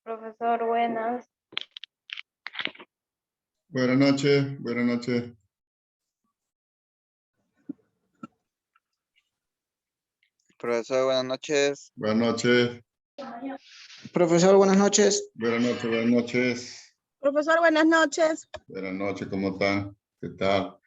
Profesor, buenas. Buenas noches, buenas noches. Profesor, buenas noches. Buenas noches, Profesor, buenas noches. buenas noches, buenas noches. Profesor, buenas noches. Buenas noches, ¿cómo están? ¿Qué tal?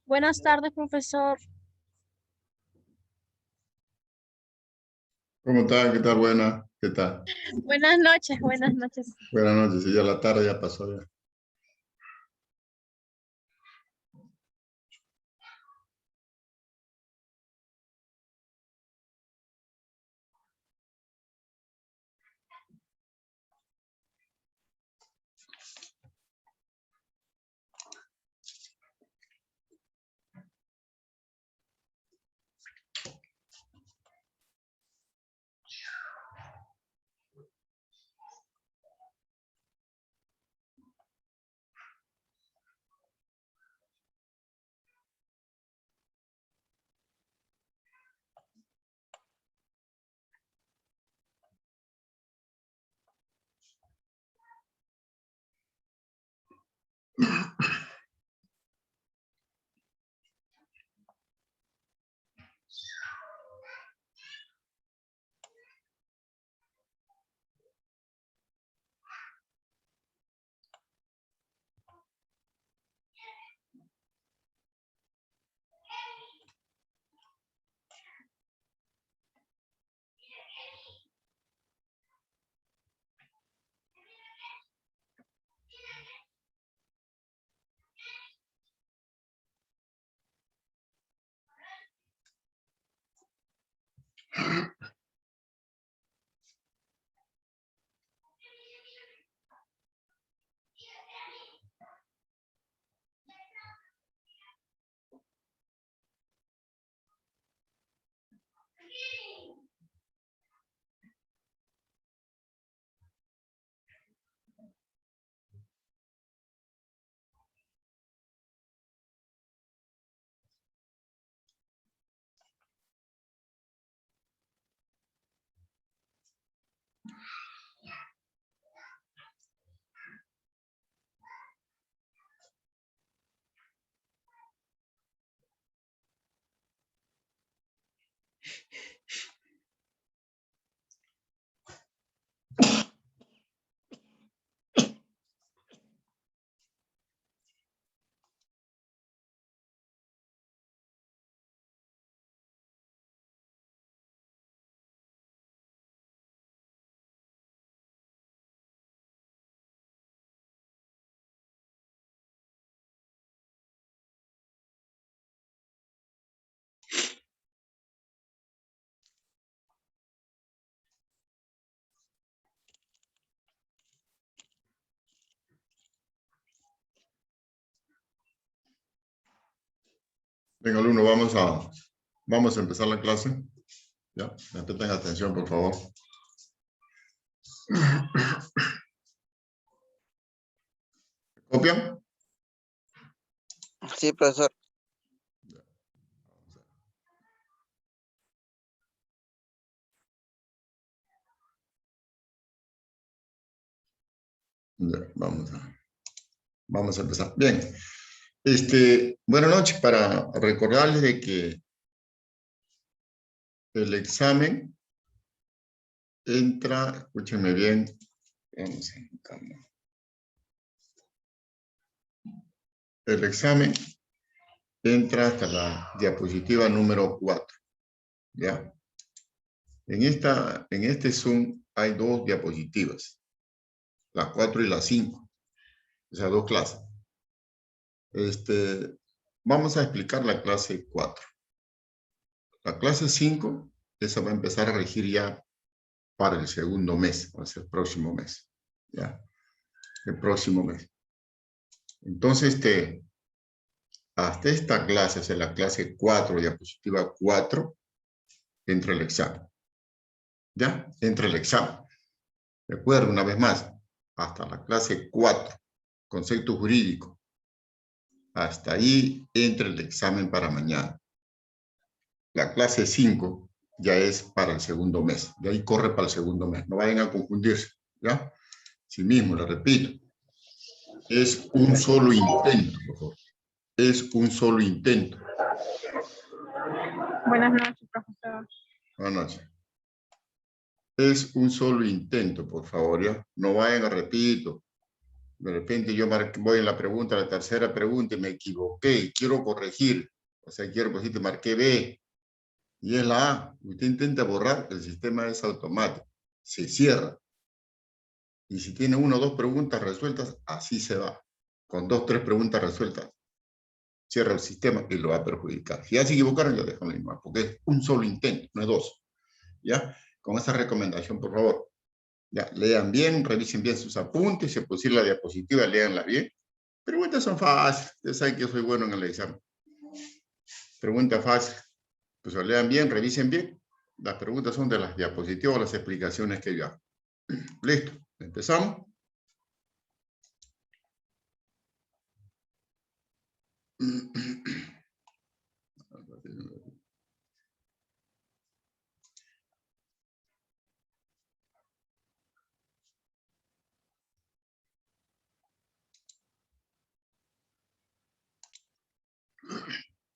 Buenas tardes, profesor. ¿Cómo están? ¿Qué tal? Buenas, ¿qué tal? Buenas noches, buenas noches. Buenas noches, sí, ya la tarde ya pasó ya. Venga, alumno, vamos a empezar la clase. Ya, presten atención, por favor. ¿Copian? Sí, profesor. Ya, vamos a empezar. Bien. Buenas noches, para recordarles de que el examen entra, escúchenme bien, vamos a encarnar. El examen entra hasta la diapositiva número 4, ¿ya? En este Zoom hay 2 diapositivas, la 4 y la 5, o sea, 2 clases. Vamos a explicar la clase 4. La clase 5, esa va a empezar a regir ya para el segundo mes, o sea, el próximo mes, ¿ya? El próximo mes. Entonces, hasta esta clase, o sea, la clase 4, diapositiva 4, entra el examen. ¿Ya? Entra el examen. Recuerda una vez más, hasta la clase 4, concepto jurídico. Hasta ahí entra el examen para mañana. La clase 5 ya es para el segundo mes. De ahí corre para el segundo mes. No vayan a confundirse. ¿Ya? Sí mismo, lo repito. Es un solo intento, por favor. Es un solo intento. Buenas noches, profesor. Buenas noches. Es un solo intento, por favor, ¿ya? No vayan a repito. De repente yo voy en la pregunta, la tercera pregunta, y me equivoqué, quiero corregir. O sea, quiero corregir, te marqué B, y es la A. Usted intenta borrar, el sistema es automático. Se cierra. Y si tiene 1 o 2 preguntas resueltas, así se va. Con 2 o 3 preguntas resueltas, cierra el sistema y lo va a perjudicar. Si ya se equivocaron, ya dejan igual, porque es un solo intento, no es 2. ¿Ya? Con esa recomendación, por favor. Ya, lean bien, revisen bien sus apuntes, si pusieron la diapositiva, leanla bien. Preguntas son fáciles, ustedes saben que yo soy bueno en el examen. Pregunta fácil. Pues lean bien, revisen bien. Las preguntas son de las diapositivas, las explicaciones que yo hago. Listo, empezamos.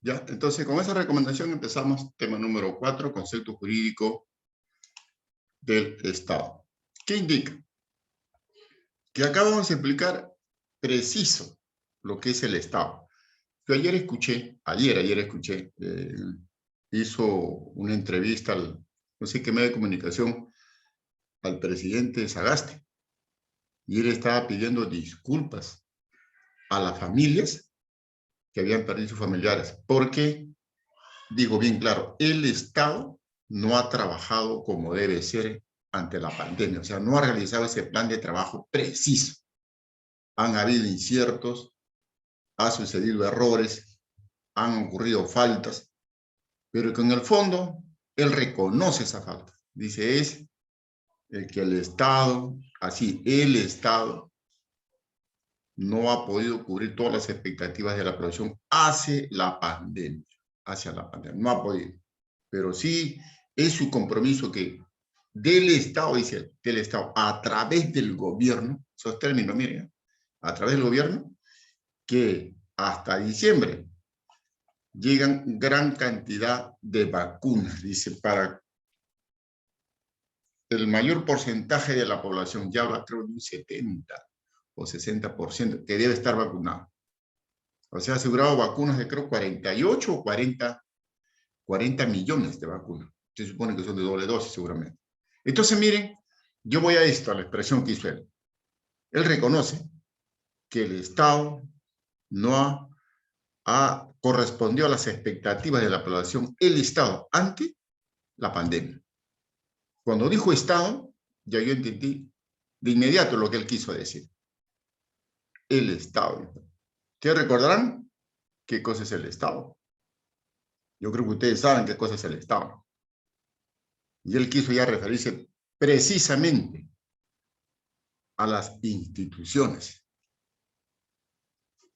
Ya, entonces con esa recomendación empezamos tema número 4, concepto jurídico del Estado. ¿Qué indica? Que acá vamos a explicar preciso lo que es el Estado. Yo ayer escuché, hizo una entrevista no sé qué medio de comunicación, al presidente Sagasti, y él estaba pidiendo disculpas a las familias que habían perdido sus familiares, porque, digo bien claro, el Estado no ha trabajado como debe ser ante la pandemia, o sea, no ha realizado ese plan de trabajo preciso. Han habido inciertos, ha sucedido errores, han ocurrido faltas, pero que en el fondo él reconoce esa falta. Dice, es que el Estado, así, el Estado no ha podido cubrir todas las expectativas de la población hacia la pandemia, no ha podido. Pero sí es su compromiso que del Estado, dice, del Estado, a través del gobierno, esos términos, miren, a través del gobierno, que hasta diciembre llegan gran cantidad de vacunas, dice, para el mayor porcentaje de la población, ya habla creo de un 70 o 60%, que debe estar vacunado. O sea, asegurado vacunas de creo 48 o 40 millones de vacunas. Se supone que son de doble dosis seguramente. Entonces, miren, yo voy a esto, a la expresión que hizo él. Él reconoce que el Estado no ha correspondido a las expectativas de la población, el Estado, ante la pandemia. Cuando dijo Estado, ya yo entendí de inmediato lo que él quiso decir. El Estado. ¿Ustedes recordarán qué cosa es el Estado? Yo creo que ustedes saben qué cosa es el Estado. Y él quiso ya referirse precisamente a las instituciones.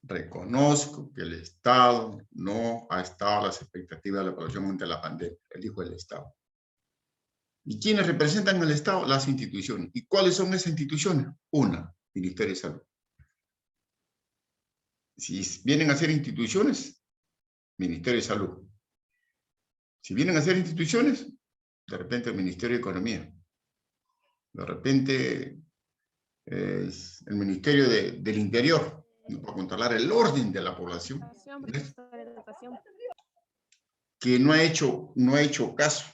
Reconozco que el Estado no ha estado a las expectativas de la población ante la pandemia. Él dijo el Estado. ¿Y quiénes representan al Estado? Las instituciones. ¿Y cuáles son esas instituciones? Una, Ministerio de Salud. Si vienen a ser instituciones, Ministerio de Salud. Si vienen a ser instituciones, de repente el Ministerio de Economía. De repente es el Ministerio del Interior, para controlar el orden de la población, que no ha hecho caso.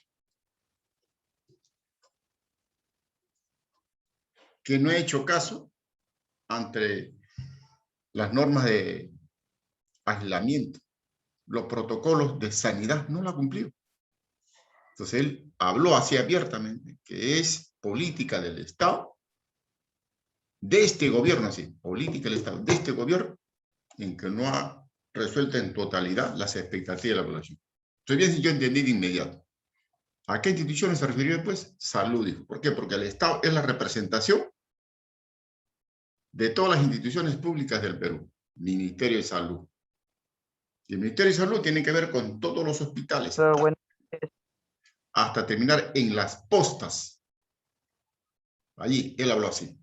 Que no ha hecho caso ante las normas de aislamiento, los protocolos de sanidad, no lo ha cumplido. Entonces él habló así abiertamente que es política del Estado, de este gobierno, así, política del Estado, de este gobierno, en que no ha resuelto en totalidad las expectativas de la población. Estoy bien si yo entendí de inmediato. ¿A qué instituciones se refirió después? Salud, dijo. ¿Por qué? Porque el Estado es la representación de todas las instituciones públicas del Perú. Ministerio de Salud. Y el Ministerio de Salud tiene que ver con todos los hospitales, hasta terminar en las postas. Allí, él habló así.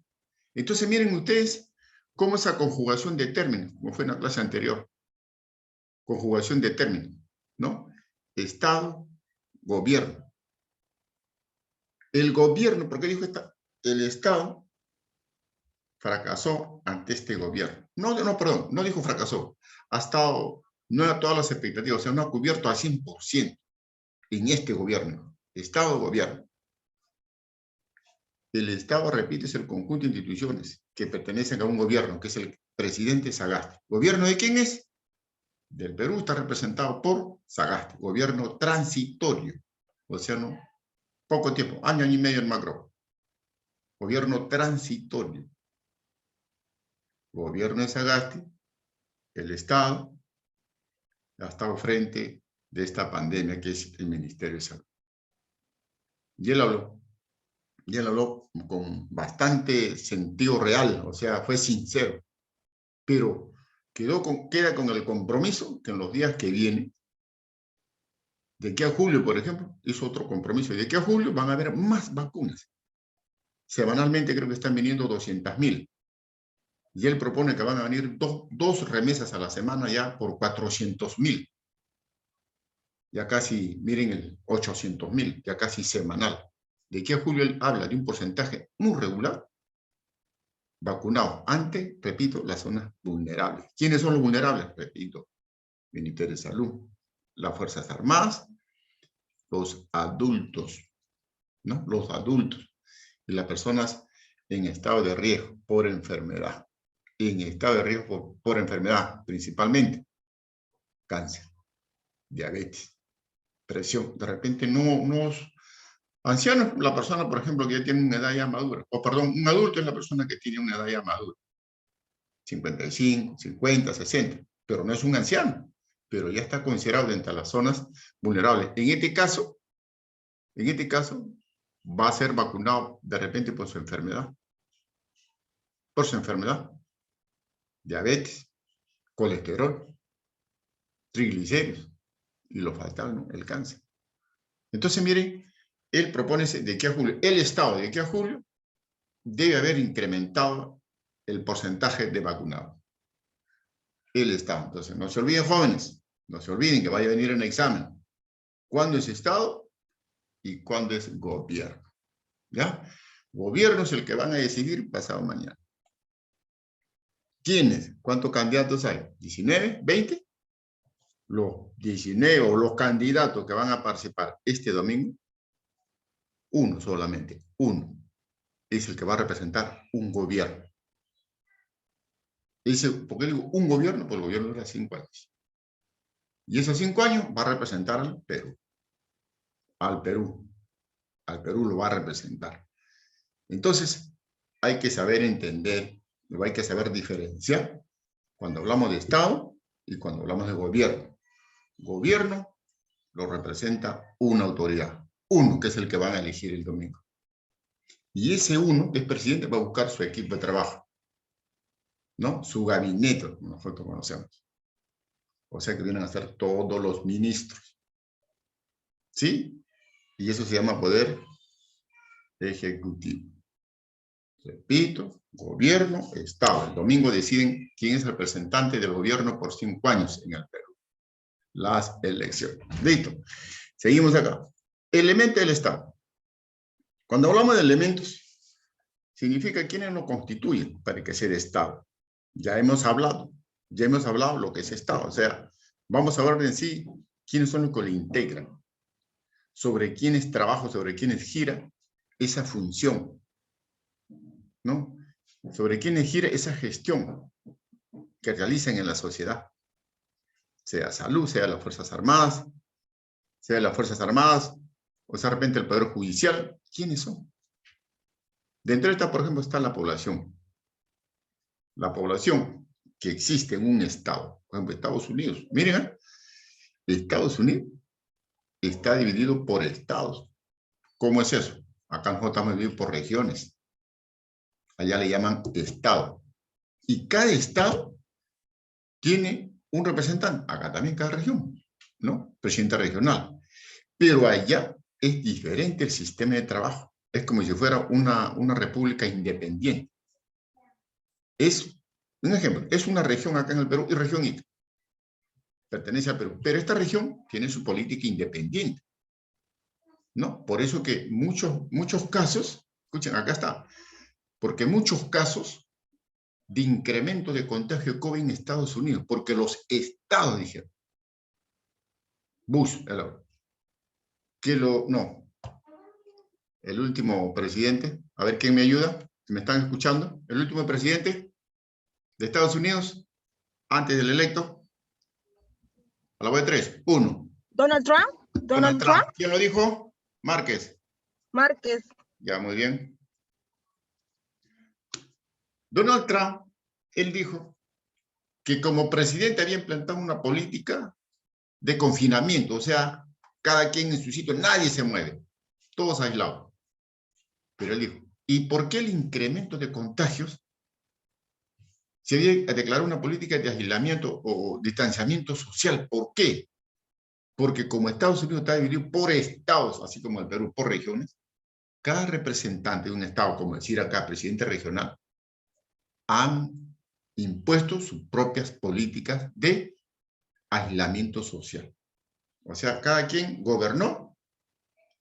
Entonces, miren ustedes cómo esa conjugación de términos, como fue en la clase anterior, conjugación de términos, ¿no? Estado, gobierno. El gobierno, ¿por qué dijo esta? El Estado fracasó ante este gobierno. Perdón, no dijo fracasó. Ha estado, no a todas las expectativas, o sea, no ha cubierto al 100% en este gobierno. Estado-gobierno. El Estado, repite, es el conjunto de instituciones que pertenecen a un gobierno, que es el presidente Sagasti. ¿Gobierno de quién es? Del Perú, está representado por Sagasti. Gobierno transitorio. O sea, no, poco tiempo, año y medio en macro. Gobierno transitorio. Gobierno de Sagasti, el Estado, ha estado frente de esta pandemia que es el Ministerio de Salud. Y él habló con bastante sentido real, o sea, fue sincero, pero queda con el compromiso que en los días que vienen, de aquí a julio, por ejemplo, hizo otro compromiso, y de aquí a julio van a haber más vacunas. Semanalmente creo que están viniendo 200.000. Y él propone que van a venir dos remesas a la semana ya por 400.000. Ya casi, miren, el 800.000, ya casi semanal. De aquí a julio él habla de un porcentaje muy regular vacunado ante, repito, las zonas vulnerables. ¿Quiénes son los vulnerables? Repito, Ministerio de Salud, las Fuerzas Armadas, los adultos, ¿no? Los adultos y las personas en estado de riesgo por enfermedad. En estado de riesgo por enfermedad, principalmente cáncer, diabetes, presión. De repente unos ancianos, la persona, por ejemplo, que ya tiene una edad ya madura, o perdón, un adulto es la persona que tiene una edad ya madura, 55, 50, 60, pero no es un anciano, pero ya está considerado dentro de las zonas vulnerables. En este caso, va a ser vacunado de repente por su enfermedad. Por su enfermedad. Diabetes, colesterol, triglicéridos, y lo faltaba, ¿no? El cáncer. Entonces, miren, él propone de aquí a julio, el Estado de aquí a julio debe haber incrementado el porcentaje de vacunados. El Estado. Entonces, no se olviden, jóvenes, no se olviden que vaya a venir un examen. ¿Cuándo es Estado y cuándo es gobierno? ¿Ya? Gobierno es el que van a decidir pasado mañana. ¿Quiénes? ¿Cuántos candidatos hay? ¿19? ¿20? Los 19 o los candidatos que van a participar este domingo, uno solamente, uno, es el que va a representar un gobierno. ¿Por qué digo un gobierno? Pues el gobierno dura 5 años. Y esos 5 años va a representar al Perú. Al Perú. Al Perú lo va a representar. Entonces, hay que saber entender, hay que saber diferenciar cuando hablamos de Estado y cuando hablamos de gobierno. Gobierno lo representa una autoridad. Uno, que es el que van a elegir el domingo. Y ese uno, que es presidente, va a buscar su equipo de trabajo, ¿no? Su gabinete, como nosotros conocemos. O sea que vienen a ser todos los ministros. ¿Sí? Y eso se llama poder ejecutivo. Repito, gobierno, Estado. El domingo deciden quién es el representante del gobierno por 5 años en el Perú. Las elecciones. Listo. Seguimos acá. Elemento del Estado. Cuando hablamos de elementos, significa quiénes lo constituyen para que sea Estado. Ya hemos hablado lo que es Estado. O sea, vamos a hablar en sí quiénes son los que lo integran, sobre quiénes trabajan, sobre quiénes gira esa función, ¿no? Sobre quiénes gira esa gestión que realizan en la sociedad, sea salud, sea las Fuerzas Armadas, o sea, de repente el Poder Judicial. ¿Quiénes son? Dentro de esta, por ejemplo, está la población. La población que existe en un estado, por ejemplo, Estados Unidos. Miren, Estados Unidos está dividido por estados. ¿Cómo es eso? Acá nosotros estamos divididos por regiones. Allá le llaman estado. Y cada estado tiene un representante. Acá también cada región, ¿no? Presidente regional. Pero allá es diferente el sistema de trabajo. Es como si fuera una república independiente. Es, un ejemplo, es una región acá en el Perú y región Ica. Pertenece al Perú. Pero esta región tiene su política independiente, ¿no? Por eso que muchos casos, escuchen, acá está, porque muchos casos de incremento de contagio de COVID en Estados Unidos, porque los estados dijeron, Bush, el último presidente, a ver quién me ayuda, si me están escuchando, el último presidente de Estados Unidos, antes del electo, a la voz de 3, 1. Donald Trump. Donald Trump. ¿Quién lo dijo? Márquez. Márquez. Ya, muy bien. Donald Trump, él dijo que como presidente había implantado una política de confinamiento, o sea, cada quien en su sitio, nadie se mueve, todos aislados. Pero él dijo, ¿y por qué el incremento de contagios? Se había declarado una política de aislamiento o distanciamiento social. ¿Por qué? Porque como Estados Unidos está dividido por estados, así como el Perú por regiones, cada representante de un estado, como decir acá, presidente regional, han impuesto sus propias políticas de aislamiento social. O sea, cada quien gobernó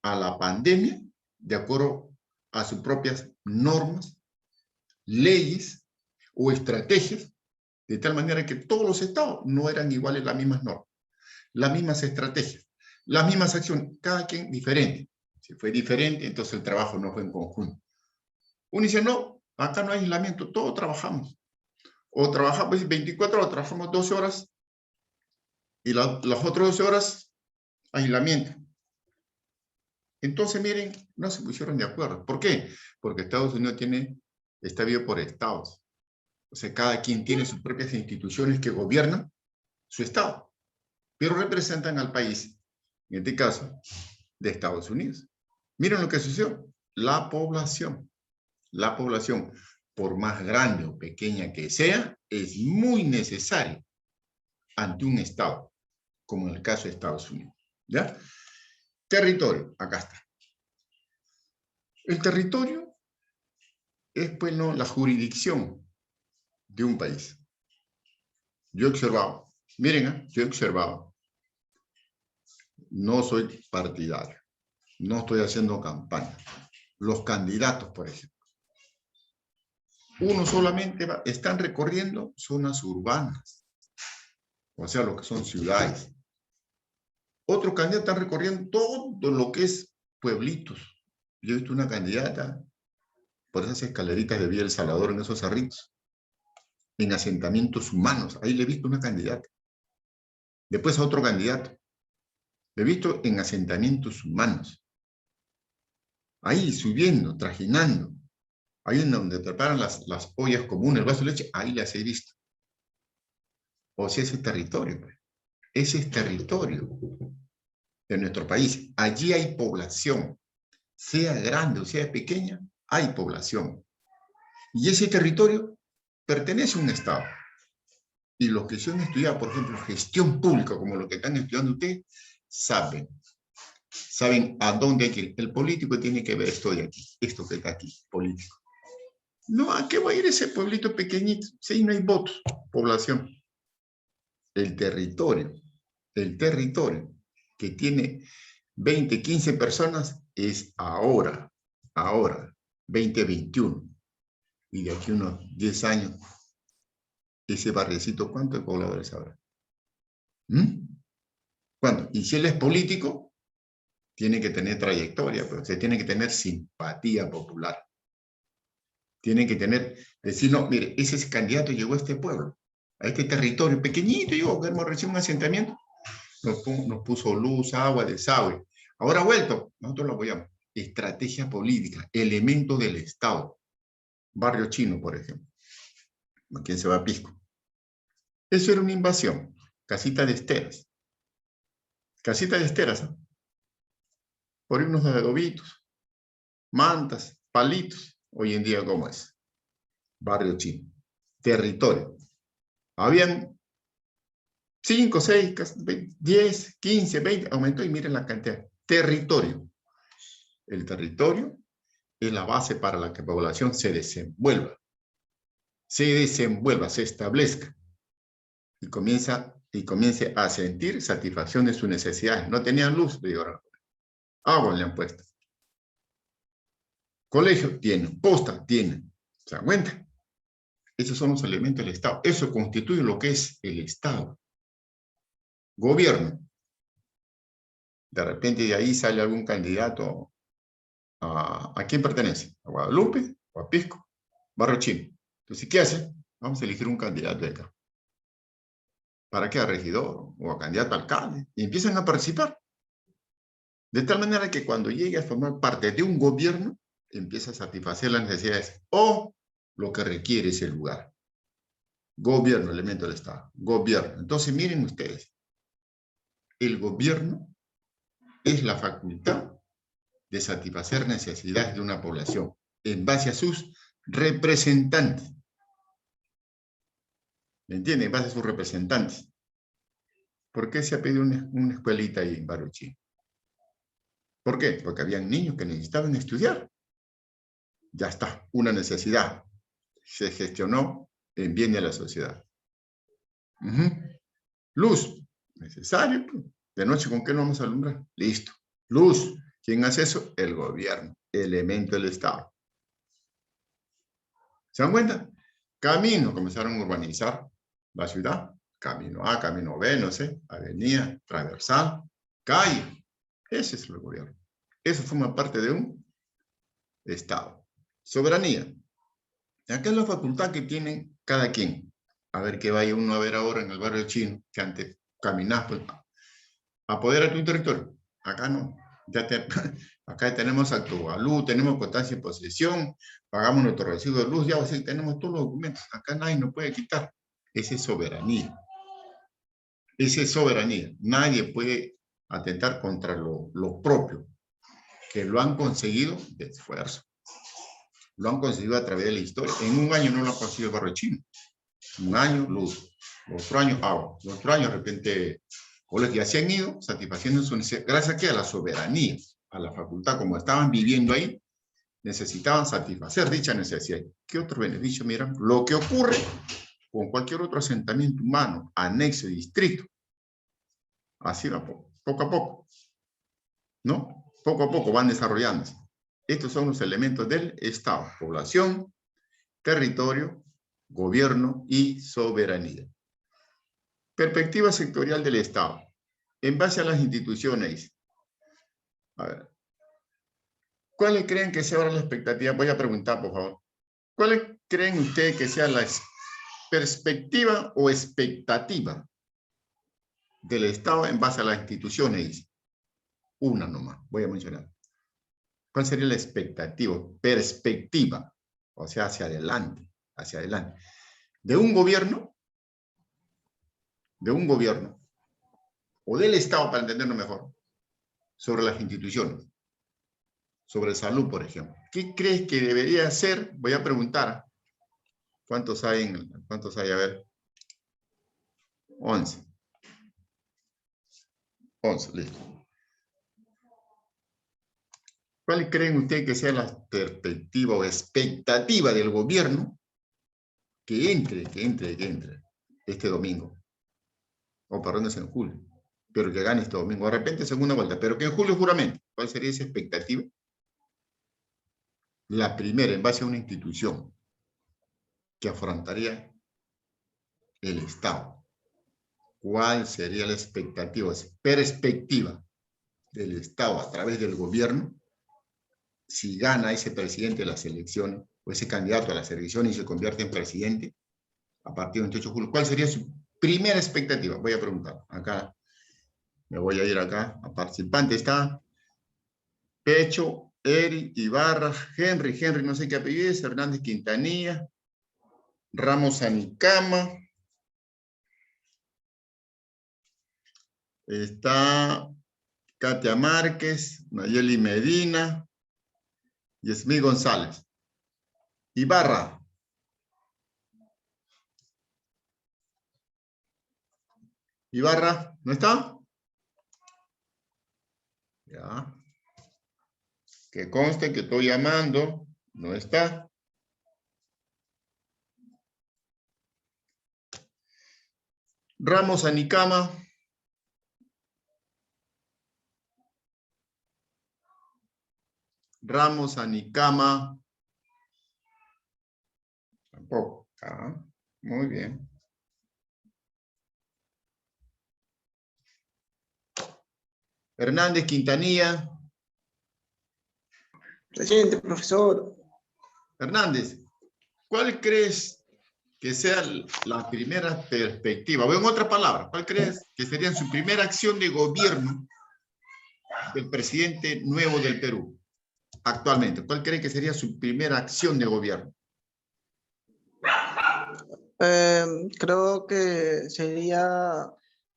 a la pandemia de acuerdo a sus propias normas, leyes o estrategias, de tal manera que todos los estados no eran iguales las mismas normas, las mismas estrategias, las mismas acciones, cada quien diferente. Si fue diferente, entonces el trabajo no fue en conjunto. Uno dice, no, acá no hay aislamiento, todos trabajamos. O trabajamos 24 horas, trabajamos 12 horas, y las otras 12 horas, aislamiento. Entonces, miren, no se pusieron de acuerdo. ¿Por qué? Porque Estados Unidos está dividido por estados. O sea, cada quien tiene sus propias instituciones que gobiernan su estado, pero representan al país, en este caso, de Estados Unidos. Miren lo que sucedió. La población, por más grande o pequeña que sea, es muy necesaria ante un estado, como en el caso de Estados Unidos. ¿Ya? Territorio, acá está. El territorio es, bueno, la jurisdicción de un país. Yo he observado, miren, yo he observado, no soy partidario, no estoy haciendo campaña. Los candidatos, por ejemplo, uno solamente están recorriendo zonas urbanas, o sea, lo que son ciudades. Otros candidatos están recorriendo todo lo que es pueblitos. Yo he visto una candidata por esas escaleritas de Villa El Salvador, en esos cerritos, en asentamientos humanos. Ahí le he visto una candidata. Después a otro candidato. Le he visto en asentamientos humanos. Ahí subiendo, trajinando. Ahí en donde preparan las ollas comunes, el vaso de leche, ahí las he visto. O sea, ese territorio. Ese es territorio. de nuestro país. Allí hay población, sea grande o sea pequeña, hay población. Y ese territorio pertenece a un Estado. Y los que son estudiados, por ejemplo, gestión pública, como lo que están estudiando ustedes, saben a dónde hay que ir. El político tiene que ver esto de aquí, esto que está aquí, político. No, ¿a qué va a ir ese pueblito pequeñito? Si ahí no hay votos, población. El territorio que tiene 20, 15 personas es ahora, 2021. Y de aquí unos 10 años, ese barriecito, ¿cuántos pobladores habrá? ¿Cuánto? Y si él es político, tiene que tener trayectoria, pero se tiene que tener simpatía popular. Tiene que decir, no, mire, ese candidato llegó a este pueblo, a este territorio pequeñito, llegó, que hemos recibido un asentamiento, nos puso luz, agua, desagüe. Ahora ha vuelto, nosotros lo apoyamos. Estrategia política, elementos del Estado. Barrio Chino, por ejemplo. ¿A quién se va a Pisco? Eso era una invasión. Casita de esteras. Casita de esteras, ¿eh? Por unos adobitos, mantas, palitos. Hoy en día, ¿cómo es? Barrio Chino. Territorio. Habían 5, 6, 10, 15, 20, aumentó y miren la cantidad. Territorio. El territorio es la base para la que la población se desenvuelva, se establezca y comience a sentir satisfacción de sus necesidades. No tenían luz, digo, agua le han puesto. Colegio tienen, posta tienen. ¿Se dan cuenta? Esos son los elementos del Estado. Eso constituye lo que es el Estado. Gobierno. De repente de ahí sale algún candidato. ¿A quién pertenece? ¿A Guadalupe o a Pisco? Barrio Chino. Entonces, ¿qué hace? Vamos a elegir un candidato de acá. ¿Para qué? A regidor o a candidato a alcalde. Y empiezan a participar. De tal manera que cuando llegue a formar parte de un gobierno, empieza a satisfacer las necesidades o lo que requiere ese lugar. Gobierno, elemento del Estado. Gobierno. Entonces, miren ustedes. El gobierno es la facultad de satisfacer necesidades de una población en base a sus representantes. ¿Me entienden? En base a sus representantes. ¿Por qué se ha pedido una escuelita ahí en Barrio Chino? ¿Por qué? Porque habían niños que necesitaban estudiar. Ya está, una necesidad. Se gestionó en bien de la sociedad. Luz, necesario. De noche, ¿con qué nos vamos a alumbrar? Listo. Luz. ¿Quién hace eso? El gobierno, elemento del Estado. ¿Se dan cuenta? Camino, comenzaron a urbanizar la ciudad. Camino A, camino B, no sé, avenida, transversal, calle. Ese es el gobierno. Eso forma parte de un Estado. Soberanía. Acá es la facultad que tiene cada quien. A ver qué vaya uno a ver ahora en el barrio chino, que antes caminás, pues, apodera tu territorio. Acá no. Acá tenemos acto a luz, tenemos constancia en posesión, pagamos nuestro recibo de luz, ya así, tenemos todos los documentos. Acá nadie nos puede quitar. Esa es soberanía. Esa es soberanía. Nadie puede atentar contra lo propio, que lo han conseguido de esfuerzo. Lo han conseguido a través de la historia. En un año no lo ha conseguido el barrio chino. Un año, luz. Otro año, agua. Otro año, de repente, colegios ya se han ido satisfaciendo su necesidad. Gracias a qué? A la soberanía, a la facultad. Como estaban viviendo ahí, necesitaban satisfacer dicha necesidad. ¿Qué otro beneficio? Miran, lo que ocurre con cualquier otro asentamiento humano, anexo y distrito. Así va poco a poco. ¿No? Poco a poco van desarrollándose. Estos son los elementos del Estado: población, territorio, gobierno y soberanía. Perspectiva sectorial del Estado. En base a las instituciones. A ver. ¿Cuáles creen que sea ahora la expectativa? Voy a preguntar, por favor. ¿Cuáles creen ustedes que sea la perspectiva o expectativa del Estado en base a las instituciones? Una nomás, voy a mencionar. ¿Cuál sería la expectativa? Perspectiva, o sea, hacia adelante, de un gobierno, o del Estado, para entenderlo mejor, sobre las instituciones, sobre salud, por ejemplo. ¿Qué crees que debería hacer? Voy a preguntar. ¿Cuántos hay? A ver. 11. 11, listo. ¿Cuál creen ustedes que sea la perspectiva o expectativa del gobierno que entre este domingo? O perdón, es en julio. Pero que gane este domingo. De repente segunda vuelta. Pero que en julio juramento. ¿Cuál sería esa expectativa? La primera, en base a una institución que afrontaría el Estado. ¿Cuál sería la expectativa, perspectiva del Estado a través del gobierno si gana ese presidente de las elecciones o ese candidato a las elecciones y se convierte en presidente a partir del 28 de julio? ¿Cuál sería su primera expectativa? Voy a preguntar. Acá, me voy a ir acá a participante. Está Pecho, Eri, Ibarra, Henry, no sé qué apellido es, Hernández Quintanilla, Ramos Anicama, está Katia Márquez, Nayeli Medina, Yesmí González. Ibarra. Ibarra, ¿no está? Ya. Que conste que estoy llamando, no está. Ramos Anicama. Ramos Anicama. Tampoco. Ah, muy bien. Hernández Quintanilla. Presente, profesor. Hernández, ¿cuál crees que sea la primera perspectiva? O en otras palabras, ¿cuál crees que sería su primera acción de gobierno del presidente nuevo del Perú actualmente? ¿Cuál cree que sería su primera acción de gobierno? Creo que sería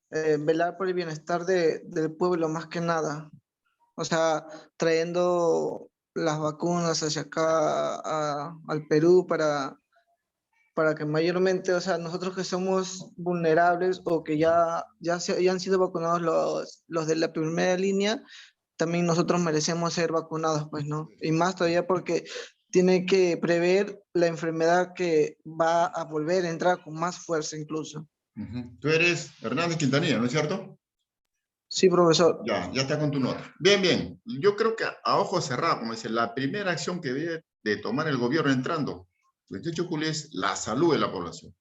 velar por el bienestar del pueblo más que nada. O sea, trayendo las vacunas hacia acá al Perú para que mayormente, o sea, nosotros que somos vulnerables o que ya han sido vacunados los de la primera línea, también nosotros merecemos ser vacunados, pues, ¿no? Y más todavía porque tiene que prever la enfermedad que va a volver a entrar con más fuerza incluso. Tú eres Hernández Quintanilla, ¿no es cierto? Sí, profesor. Ya está con tu nota. Bien. Yo creo que a ojos cerrados, como dice, la primera acción que debe de tomar el gobierno entrando el 28 de julio es la salud de la población.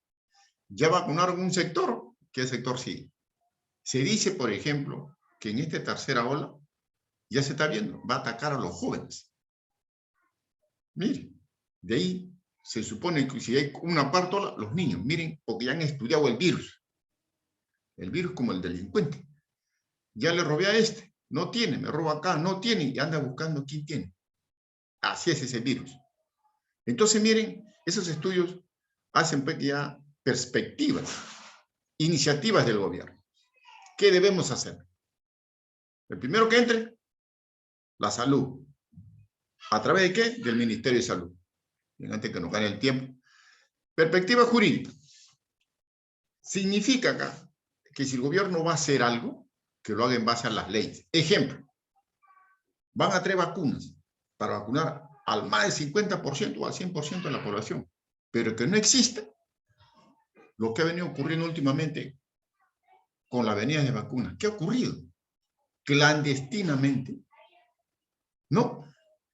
¿Ya vacunaron un sector? ¿Qué sector sigue? Se dice, por ejemplo, que en esta tercera ola ya se está viendo, va a atacar a los jóvenes. Miren, de ahí se supone que si hay una parte ola, los niños, miren, porque ya han estudiado el virus como el delincuente. Ya le robé a este, no tiene, me roba acá, no tiene, y anda buscando quién tiene. Así es ese virus. Entonces, miren, esos estudios hacen pues ya perspectivas, iniciativas del gobierno. ¿Qué debemos hacer? El primero que entre, la salud. ¿A través de qué? Del Ministerio de Salud. Bien, antes que nos gane el tiempo. Perspectiva jurídica. Significa acá que si el gobierno va a hacer algo, que lo haga en base a las leyes. Ejemplo, van a traer vacunas para vacunar al más del 50% o al 100% de la población, pero que no exista lo que ha venido ocurriendo últimamente con la venida de vacunas. ¿Qué ha ocurrido? Clandestinamente, ¿no?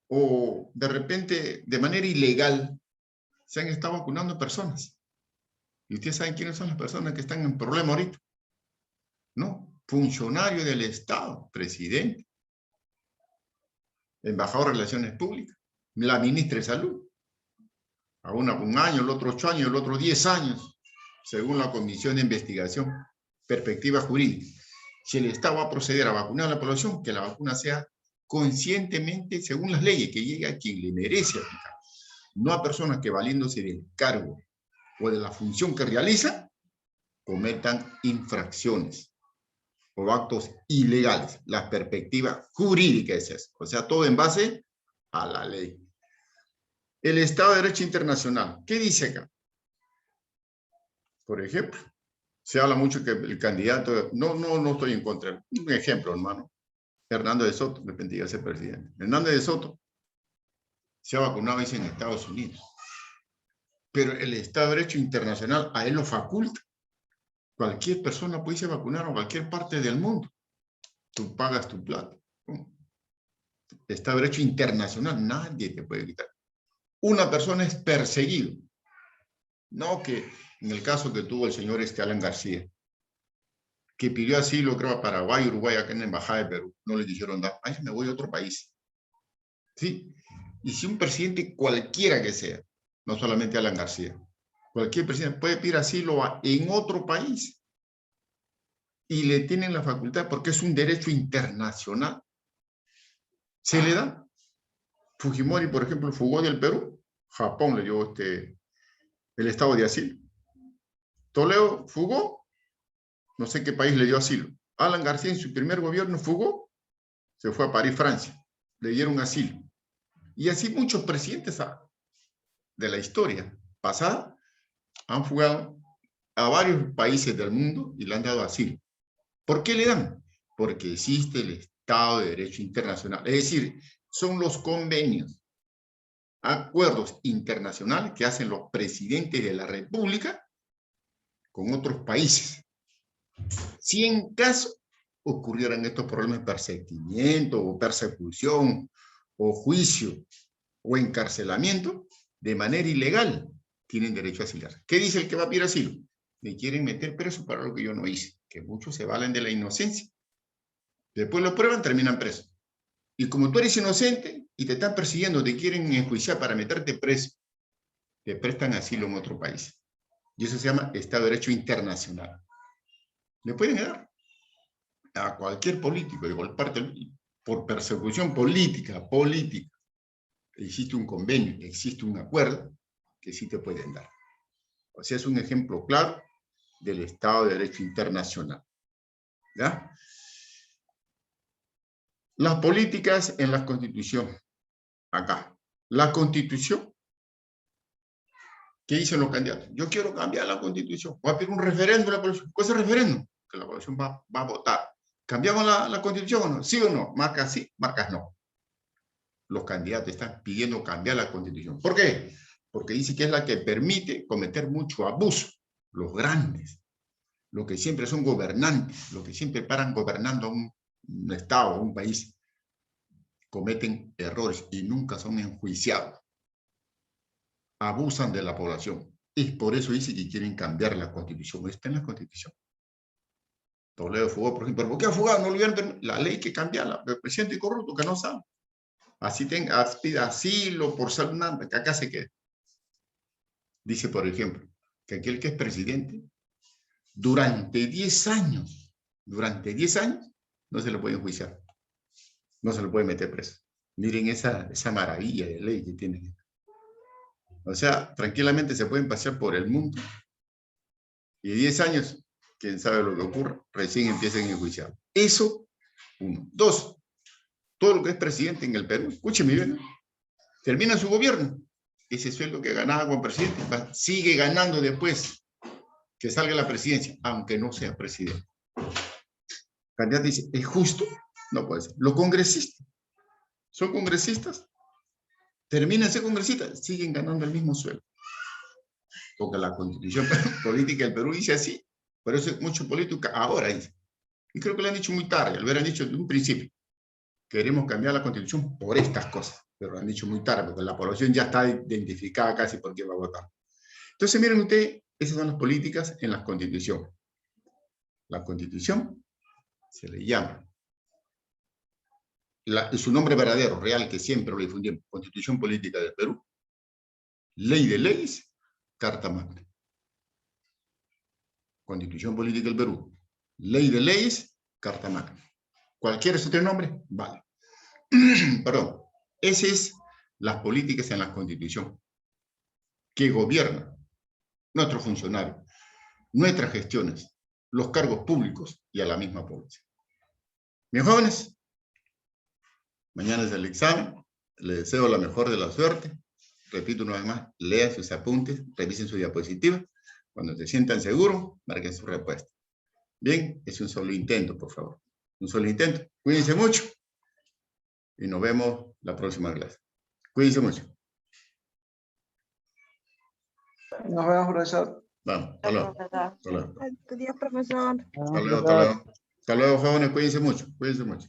O de repente, de manera ilegal, se han estado vacunando personas. ¿Y ustedes saben quiénes son las personas que están en problema ahorita? ¿No? Funcionario del Estado, presidente, embajador de Relaciones Públicas, la ministra de Salud. A un año, el otro 8 años, el otro 10 años, según la Comisión de Investigación, perspectiva jurídica. Si el Estado va a proceder a vacunar a la población, que la vacuna sea conscientemente, según las leyes, que llegue a quien le merece aplicar. No a personas que valiéndose del cargo o de la función que realiza, cometan infracciones. o actos ilegales. La perspectiva jurídica es eso. O sea, todo en base a la ley. El Estado de Derecho Internacional. ¿Qué dice acá? Por ejemplo, se habla mucho que el candidato... No estoy en contra. Un ejemplo, hermano. Hernández de Soto, de repente iba a ser presidente. Hernández de Soto se ha vacunado, dice, en Estados Unidos. Pero el Estado de Derecho Internacional a él lo faculta. Cualquier persona puede irse a vacunar a cualquier parte del mundo. Tú pagas tu plata. Estado de Derecho Internacional, nadie te puede quitar. Una persona es perseguido. No que en el caso que tuvo el señor Alan García, que pidió asilo, creo, a Paraguay, Uruguay, acá en la Embajada de Perú. No le quisieron dar. Ay, me voy a otro país. ¿Sí? Y si un presidente cualquiera que sea, no solamente Alan García, cualquier presidente puede pedir asilo en otro país y le tienen la facultad porque es un derecho internacional. Se le da. Fujimori, por ejemplo, fugó del Perú. Japón le dio el estado de asilo. Toledo fugó. No sé qué país le dio asilo. Alan García en su primer gobierno fugó. Se fue a París, Francia. Le dieron asilo. Y así muchos presidentes de la historia pasada han fugado a varios países del mundo y le han dado asilo. ¿Por qué le dan? Porque existe el Estado de Derecho Internacional. Es decir, son los convenios, acuerdos internacionales que hacen los presidentes de la República con otros países. Si en caso ocurrieran estos problemas de perseguimiento o persecución o juicio o encarcelamiento de manera ilegal, tienen derecho a asiliar. ¿Qué dice el que va a pedir asilo? Me quieren meter preso para lo que yo no hice, que muchos se valen de la inocencia. Después lo prueban, terminan presos. Y como tú eres inocente y te están persiguiendo, te quieren enjuiciar para meterte preso, te prestan asilo en otro país. Y eso se llama Estado de Derecho Internacional. Le pueden dar a cualquier político de cualquier parte por persecución política. Existe un convenio, existe un acuerdo que sí te pueden dar. O sea, es un ejemplo claro del Estado de Derecho Internacional. ¿Ya? Las políticas en la Constitución. Acá. La Constitución. ¿Qué dicen los candidatos? Yo quiero cambiar la Constitución. Voy a pedir un referéndum a la población. ¿Cuál es el referéndum? Que la población va a votar. ¿Cambiamos la Constitución o no? ¿Sí o no? Marcas sí, marcas no. Los candidatos están pidiendo cambiar la Constitución. ¿Por qué? Porque dice que es la que permite cometer mucho abuso. Los grandes, los que siempre son gobernantes, los que siempre paran gobernando un Estado, un país, cometen errores y nunca son enjuiciados. Abusan de la población. Y por eso dice que quieren cambiar la Constitución. Está en la Constitución. Toledo fugó, por ejemplo. ¿Por qué ha fugado? No olviden la ley que cambiarla. El presidente corrupto que no sabe. Así pida asilo por ser nada, que acá se quede. Dice, por ejemplo, que aquel que es presidente, durante 10 años, no se le puede enjuiciar. No se le puede meter preso. Miren esa maravilla de ley que tienen. O sea, tranquilamente se pueden pasear por el mundo. Y 10 años, quién sabe lo que ocurra, recién empiezan a enjuiciar. Eso, uno. Dos, todo lo que es presidente en el Perú, escúcheme bien, termina su gobierno. Ese sueldo que ganaba como presidente sigue ganando después que salga la presidencia, aunque no sea presidente. El candidato dice, ¿es justo? No puede ser. Los congresistas, son congresistas, terminan de ser congresistas, siguen ganando el mismo sueldo. Porque la constitución política del Perú dice así, por eso mucho político ahora dice. Y creo que lo han dicho muy tarde, lo hubieran dicho desde un principio. Queremos cambiar la constitución por estas cosas, pero lo han dicho muy tarde, porque la población ya está identificada casi por quién va a votar. Entonces, miren ustedes, esas son las políticas en la Constitución. La Constitución se le llama, su nombre verdadero, real, que siempre lo difundimos, Constitución Política del Perú, Ley de Leyes, Carta Magna. Constitución Política del Perú, Ley de Leyes, Carta Magna. ¿Cualquier otro nombre? Vale. Perdón. Esas es las políticas en la Constitución que gobiernan nuestros funcionarios, nuestras gestiones, los cargos públicos y a la misma población. Bien, jóvenes, mañana es el examen. Les deseo la mejor de la suerte. Repito una vez más, lean sus apuntes, revisen su diapositiva. Cuando se sientan seguros, marquen su respuesta. Bien, es un solo intento, por favor. Un solo intento. Cuídense mucho. Y nos vemos la próxima clase. Cuídense mucho. Nos vemos, profesor. Vamos, hasta luego. Hasta luego. Adiós, profesor. Hasta luego, hasta luego. Hasta luego, jóvenes. Cuídense mucho. Cuídense mucho.